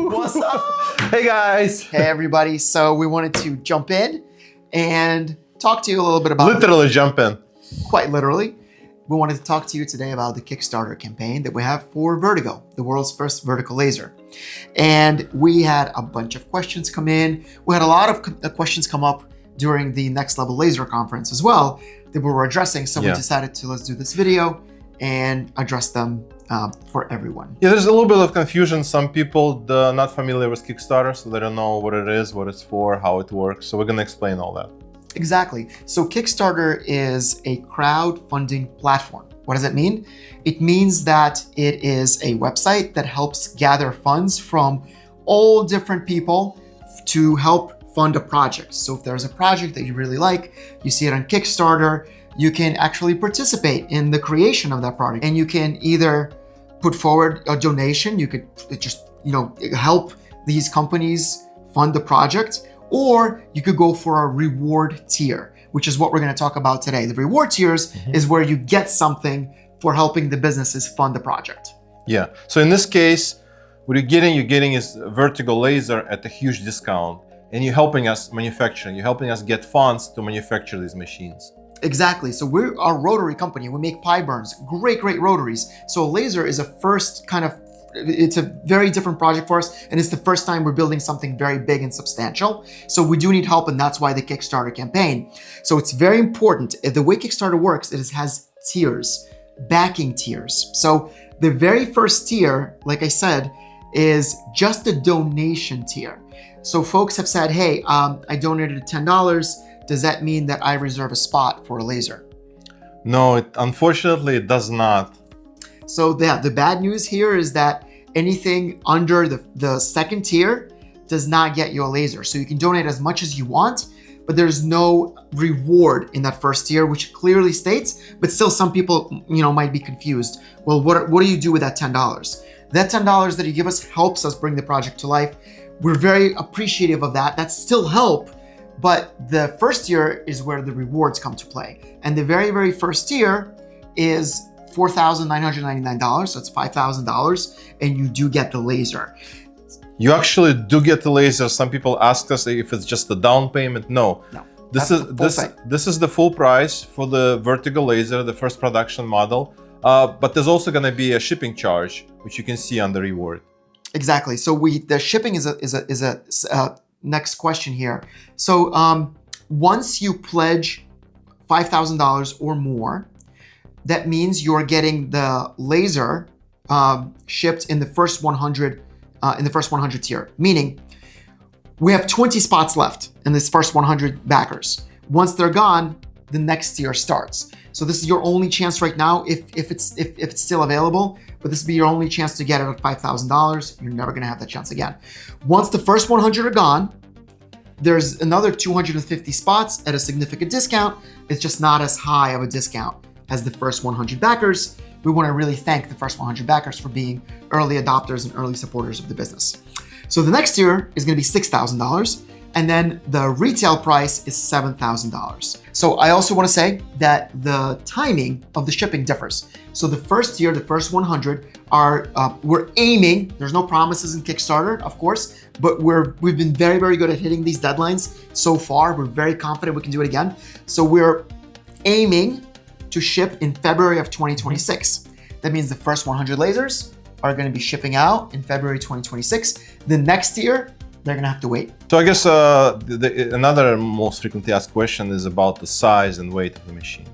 What's up? Hey guys! Hey everybody. So we wanted to jump in and talk to you a little bit about... Literally jump in. Quite literally. We wanted to talk to you today about the Kickstarter campaign that we have for VertiGo, the world's first vertical laser. And we had a bunch of questions come in. We had a lot of questions come up during the Next Level Laser conference as well that we were addressing. So we decided to let's do this video and address them for everyone. Yeah, there's a little bit of confusion. Some people are not familiar with Kickstarter, so they don't know what it is, what it's for, how it works. So we're going to explain all that. Exactly. So Kickstarter is a crowdfunding platform. What does it mean? It means that it is a website that helps gather funds from all different people to help fund a project. So if there's a project that you really like, you see it on Kickstarter, you can actually participate in the creation of that project. And you can either put forward a donation, you could just, help these companies fund the project, or you could go for a reward tier, which is what we're going to talk about today. The reward tiers is where you get something for helping the businesses fund the project. Yeah. So in this case, what you're getting is VertiGo laser at a huge discount, and you're helping us manufacture. You're helping us get funds to manufacture these machines. Exactly. So we're a rotary company. We make pie burns, great rotaries. So a laser is a first it's a very different project for us, and it's the first time we're building something very big and substantial. So we do need help, and that's why the Kickstarter campaign. So it's very important. The way Kickstarter works, it has tiers, backing tiers. So the very first tier, like I said, is just a donation tier. So folks have said, hey, I donated $10. Does that mean that I reserve a spot for a laser? No, unfortunately, it does not. So the bad news here is that anything under the second tier does not get you a laser. So you can donate as much as you want, but there's no reward in that first tier, which clearly states, but still some people, might be confused. Well, what do you do with that $10? That $10 that you give us helps us bring the project to life. We're very appreciative of that. That's still help, but the first tier is where the rewards come to play. And the very first tier is $4,999, so it's $5,000, and you do get the laser. You actually do get the laser. Some people ask us if it's just a down payment. No. This is the full price for the VertiGo laser, the first production model. But there's also going to be a shipping charge, which you can see on the reward. Exactly. So the shipping is a next question here. So once you pledge $5,000 or more, that means you're getting the laser shipped in the first 100 tier. Meaning, we have 20 spots left in this first 100 backers. Once they're gone, the next tier starts. So this is your only chance right now, if it's still available. But this will be your only chance to get it at $5,000. You're never going to have that chance again. Once the first 100 are gone, there's another 250 spots at a significant discount. It's just not as high of a discount as the first 100 backers. We want to really thank the first 100 backers for being early adopters and early supporters of the business. So the next tier is going to be $6,000, and then the retail price is $7,000. So I also want to say that the timing of the shipping differs. So the first tier, the first 100 we're aiming, there's no promises in Kickstarter, of course, but we've been very good at hitting these deadlines so far. We're very confident we can do it again. So we're aiming to ship in February of 2026. That means the first 100 lasers are going to be shipping out in February 2026. The next year, they're going to have to wait. So I guess another most frequently asked question is about the size and weight of the machine.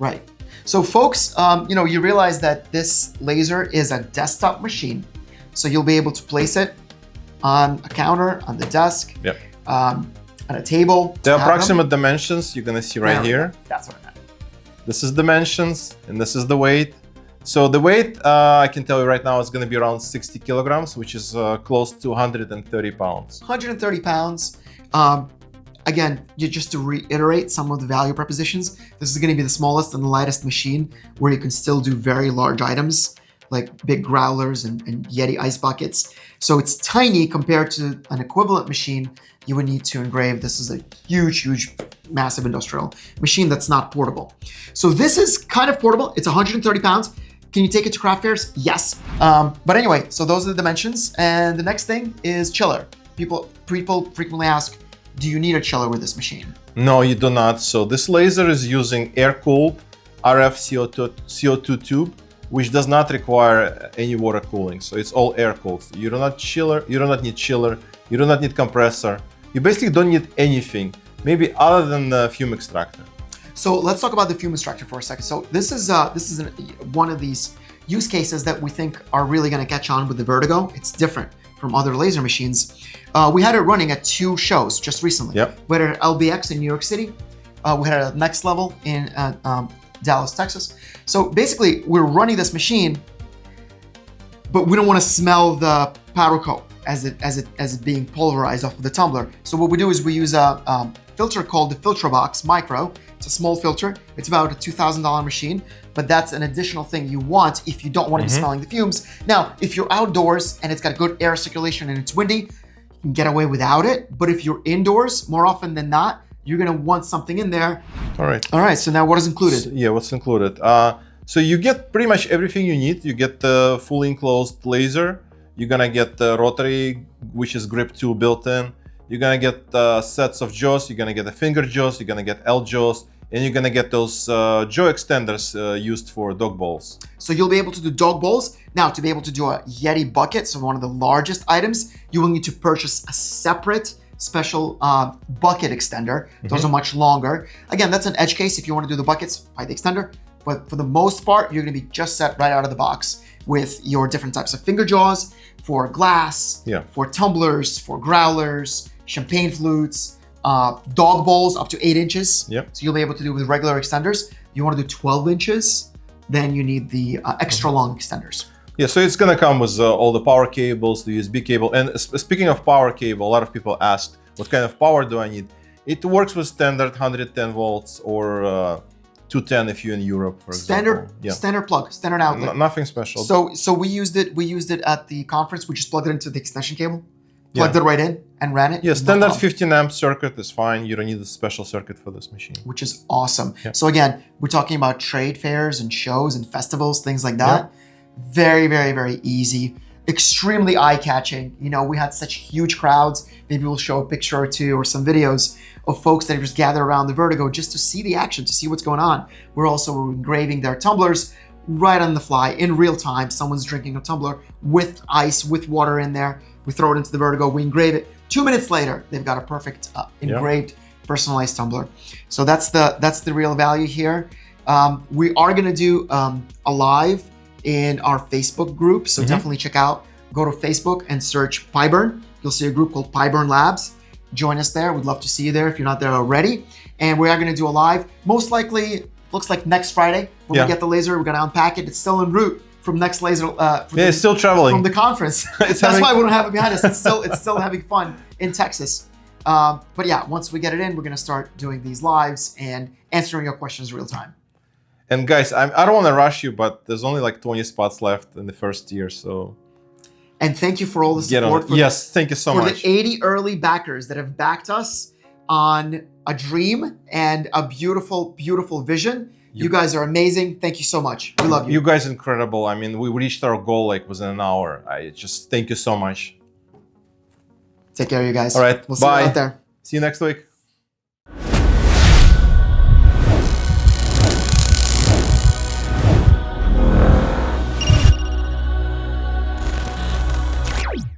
Right. So folks, you realize that this laser is a desktop machine. So you'll be able to place it on a counter, on the desk, on a table. The approximate dimensions you're going to see right here. That's what I meant. This is dimensions, and this is the weight. So the weight, I can tell you right now, is going to be around 60 kilograms, which is close to 130 pounds. 130 pounds. Again, just to reiterate some of the value propositions, this is going to be the smallest and the lightest machine where you can still do very large items like big growlers and Yeti ice buckets. So it's tiny compared to an equivalent machine you would need to engrave. This is a huge, massive industrial machine that's not portable. So this is kind of portable. It's 130 pounds. Can you take it to craft fairs? Yes. But anyway, so those are the dimensions. And the next thing is chiller. People frequently ask, do you need a chiller with this machine? No, you do not. So this laser is using air-cooled RF CO2 tube, which does not require any water cooling. So it's all air-cooled. You do not need chiller, you do not need compressor. You basically don't need anything, maybe other than the fume extractor. So let's talk about the fume extractor for a second. So this is one of these use cases that we think are really going to catch on with the VertiGo. It's different from other laser machines. We had it running at 2 shows just recently. Yep. We had it at LBX in New York City. We had it at Next Level in Dallas, Texas. So basically, we're running this machine, but we don't want to smell the powder coat as it being pulverized off of the tumbler. So what we do is we use a filter called the FiltraBox Micro. It's a small filter. It's about a $2,000 machine, but that's an additional thing you want if you don't want to be smelling the fumes. Now, if you're outdoors and it's got good air circulation and it's windy, you can get away without it. But if you're indoors, more often than not, you're gonna want something in there. All right. All right, so now what is included? What's included? So you get pretty much everything you need. You get the fully enclosed laser. You're gonna get the rotary, which is grip tool built in. You're gonna get sets of jaws. You're gonna get the finger jaws. You're gonna get L jaws. And you're gonna get those jaw extenders used for dog bowls. So you'll be able to do dog bowls. Now, to be able to do a Yeti bucket, so one of the largest items, you will need to purchase a separate special bucket extender. Those are much longer. Again, that's an edge case if you want to do the buckets by the extender. But for the most part, you're gonna be just set right out of the box with your different types of finger jaws for glass, for tumblers, for growlers, champagne flutes, dog bowls up to 8 inches. Yep. So you'll be able to do with regular extenders. You want to do 12 inches, then you need the extra long extenders. Yeah, so it's gonna come with all the power cables, the USB cable. And speaking of power cable, a lot of people asked, what kind of power do I need? It works with standard 110 volts or 210 if you're in Europe, for example. Standard plug, standard outlet. Nothing special. So we used it at the conference. We just plugged it into the extension cable, plugged it right in, and ran it. Yeah, standard 15 amp circuit is fine. You don't need a special circuit for this machine. Which is awesome. So again, we're talking about trade fairs and shows and festivals, things like that. Very, very, very easy. Extremely eye-catching. You know, we had such huge crowds. Maybe we'll show a picture or two or some videos of folks that just gather around the VertiGo just to see the action, to see what's going on. We're also engraving their tumblers right on the fly in real time. Someone's drinking a tumbler with ice, with water in there. We throw it into the VertiGo, we engrave it. 2 minutes later, they've got a perfect engraved, personalized tumbler. So that's the real value here. We are gonna do a live in our Facebook group, so definitely go to Facebook and search Pyburn. You'll see a group called Pyburn Labs. Join us there. We'd love to see you there if you're not there already. And we are gonna do a live, most likely, looks like next Friday when we get the laser. We're gonna unpack it. It's still en route from Next Laser. It's still traveling from the conference. That's why we don't have it behind us. It's still having fun in Texas. But yeah, once we get it in, we're gonna start doing these lives and answering your questions real time. And guys, I don't want to rush you, but there's only like 20 spots left in the first year, so. And thank you for all the support. Thank you so much. For the 80 early backers that have backed us on a dream and a beautiful, beautiful vision. You guys are amazing. Thank you so much. We love you. You guys are incredible. I mean, we reached our goal like within an hour. I just thank you so much. Take care, you guys. All right. We'll see you out there. See you next week.